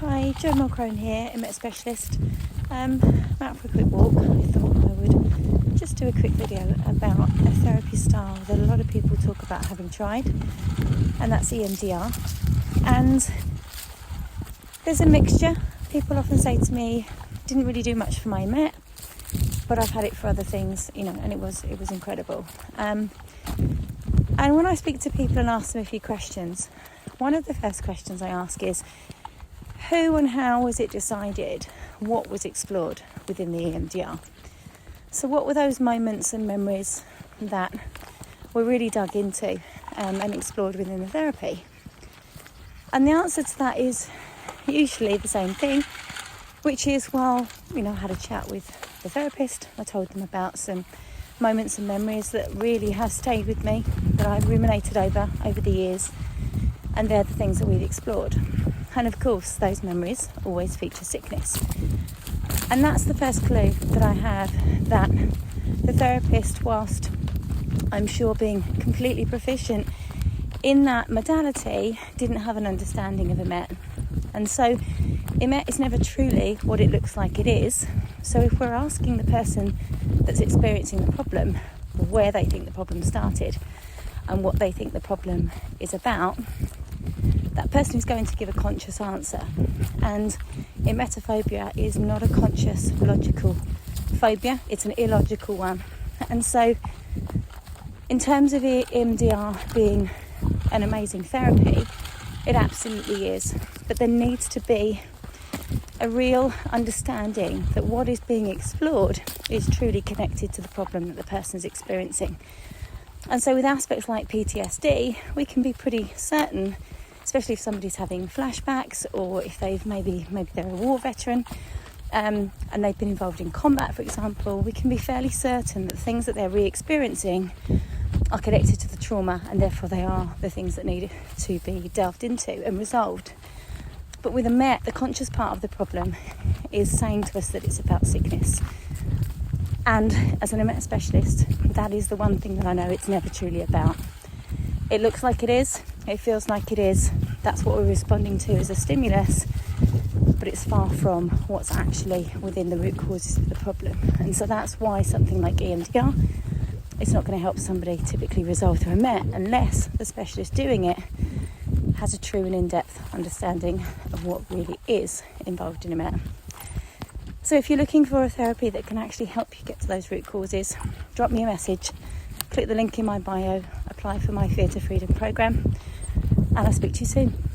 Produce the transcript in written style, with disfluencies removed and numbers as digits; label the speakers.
Speaker 1: Hi, Jo Mulcrone here, Emet specialist. I'm out for a quick walk. I thought I would just do a quick video about a therapy style that a lot of people talk about having tried, and that's EMDR. And there's a mixture. People often say to me, didn't really do much for my Emet, but I've had it for other things, and it was incredible. And when I speak to people and ask them a few questions, one of the first questions I ask is, who and how was it decided what was explored within the EMDR? So what were those moments and memories that were really dug into and explored within the therapy? And the answer to that is usually the same thing, which is, I had a chat with the therapist. I told them about some moments and memories that really have stayed with me, that I've ruminated over the years, and they're the things that we've explored. And of course, those memories always feature sickness. And that's the first clue that I have, that the therapist, whilst I'm sure being completely proficient in that modality, didn't have an understanding of Emet. And so Emet is never truly what it looks like it is. So if we're asking the person that's experiencing the problem where they think the problem started and what they think the problem is about, that person is going to give a conscious answer. And emetophobia is not a conscious, logical phobia, it's an illogical one. And so in terms of EMDR being an amazing therapy, it absolutely is. But there needs to be a real understanding that what is being explored is truly connected to the problem that the person is experiencing. And so with aspects like PTSD, we can be pretty certain, especially if somebody's having flashbacks, or if maybe they're a war veteran and they've been involved in combat, for example, we can be fairly certain that the things that they're re-experiencing are connected to the trauma, and therefore they are the things that need to be delved into and resolved. But with Emet, the conscious part of the problem is saying to us that it's about sickness. And as an Emet specialist, that is the one thing that I know it's never truly about. It looks like it is, it feels like it is, that's what we're responding to as a stimulus, but it's far from what's actually within the root causes of the problem. And so that's why something like EMDR is not going to help somebody typically resolve their Emet unless the specialist doing it has a true and in-depth understanding of what really is involved in Emet. So if you're looking for a therapy that can actually help you get to those root causes, drop me a message, click the link in my bio, apply for my Fear to Freedom programme, and I'll speak to you soon.